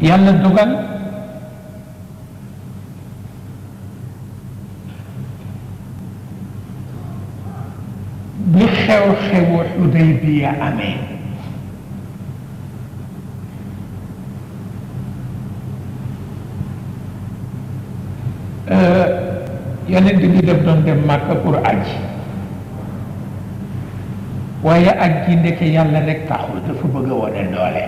yàlla dogal bi xew-xewu Xudaybiya amee yonent bi daf doon dem Màkka pour aji waaye aj ji ndeke yàlla rek taxul dafa bëgg a wone doole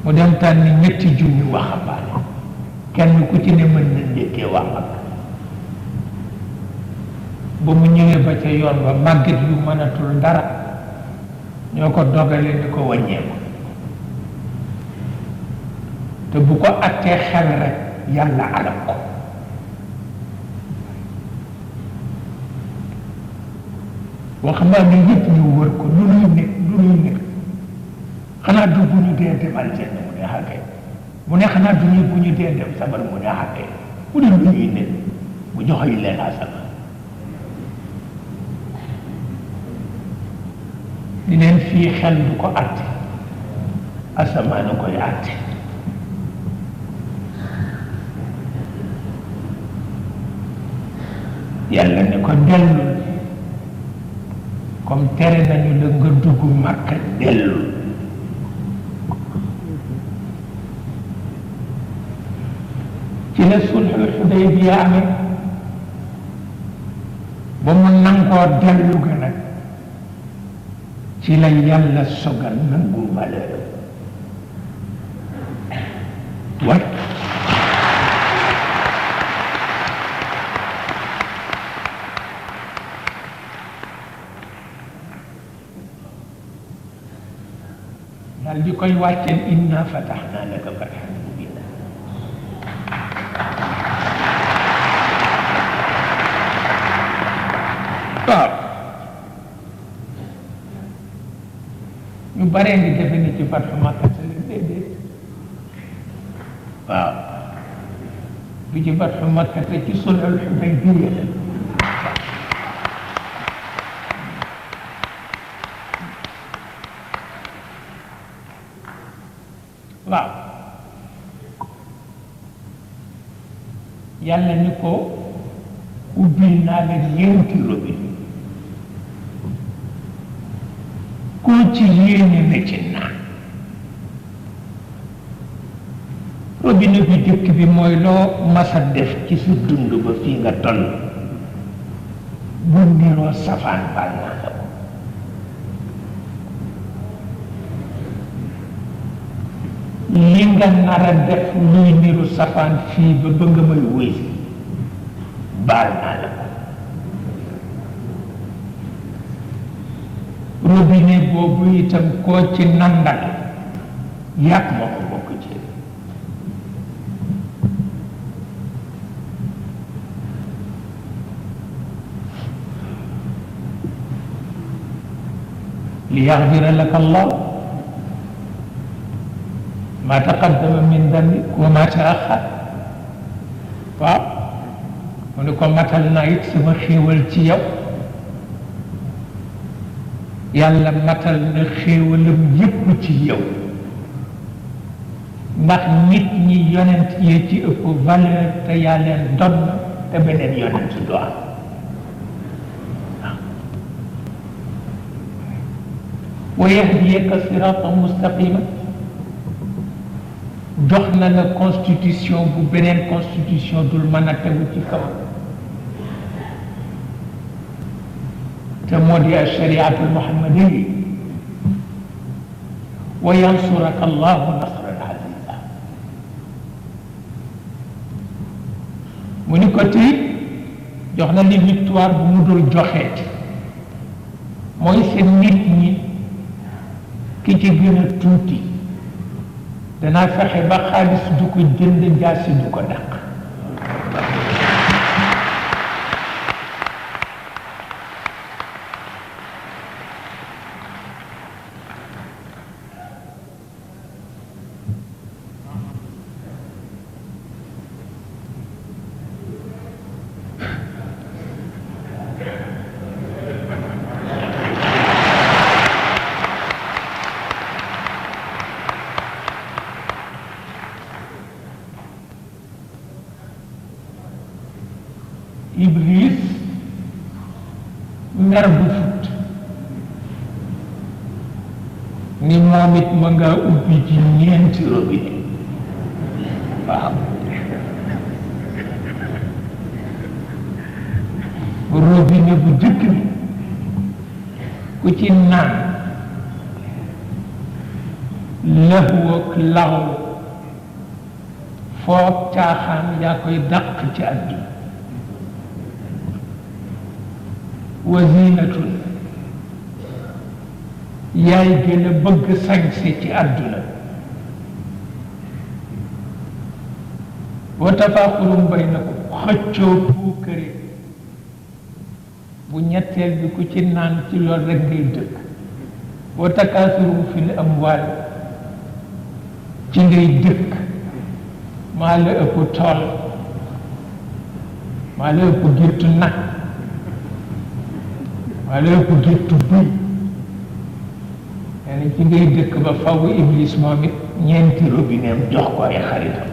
mu dem tànn ñetti junni waxambaane kenn ku ci ne mën na ndékkee waa Makka ba mu ñëwee ba ca yoon ba màgget yu mënatul dara ñoo ko dogale ni ko wàññeeku te bu ko attee xel rek yàlla alal ko waxambaane yëpp ñu wër ko lu nuy nekk xanaa du bu ñu dee dem aljanna mu ne xàkkee mu ne xanaa du ñu bu ñu dee dem sabar mu ne xàkkee mu ne lu ñuy nekk mu joxoy leen asamaan di leen fii xel du ko àtte asamaan a koy àtte yàlla ne ko dellul comme tere nañu la nga dugg Makka dellul ci la sulhul Xudaybiya amee ba mu nangoo dellu ga nag ci la yàlla sogal nangu valeur wat dal di koy wàcceel inna fatahnaa laka fathan mubiina waaw ñu baree ngi defe ni ci fathu Makka la déedéet waaw bi ci fathu Makka ci sulhul Hudaybiya la waaw yàlla ni ko ubbil naa la ñeenti robinet koo ci yéene na ci naan robinet bi jëkk bi mooy loo masa def ci sa dund ba fii nga toll bu niroo safaan baal naa la ko li nga nar a def luy niru safaan fii ba ba nga may wéy baal naa la ko robinet boobu itam koo ci nandal yàq ma ko bokk ci li yaxfira laka Allah ma taqaddama min dambik wa ma taaxar waaw mu ne ko matal naa it sama xéewal ci yow yàlla matal na xéewalam yépp ci yow ndax nit ñi yonent yee ci ëpp valeur te yaa leen donn te beneen yonent du am wa yahdiyaka siratan mustaqima jox na la constitution bu beneen constitution dul mën a tegu ci kaw te moo di ashariatu almuhammadiya wa yansuraka allahu nasran aziza mu ni ko tey jox na li victoire bu mu dul joxeeti mooy seen nit ñi ki ci gën a tuuti danaa fexe ba xaalis du ko jënd jaasi du ko dàq Iblis mer bu fut ni moom it ma nga ubbi ci ñeenti robinet waaw robinet bu jëkk bi ku ci naan lëxwoog law foog caaxaan yaa koy dàq ci àdduna wazinatun yaay gën a bëgg sañse ci àdduna wa tafaaxurum baynakum xëccoo puukare bu ñetteel bi ku ci naan ci lool rek ngay dëkk wa takaasurum fil amwaal ci ngay dëkk maa la ëpp tool maa la ëpp géttu nag maa la ëpp géttu bëy nee na ci ngay dëkk ba faw Iblis moom it ñeenti robineem jox ko ay xaritam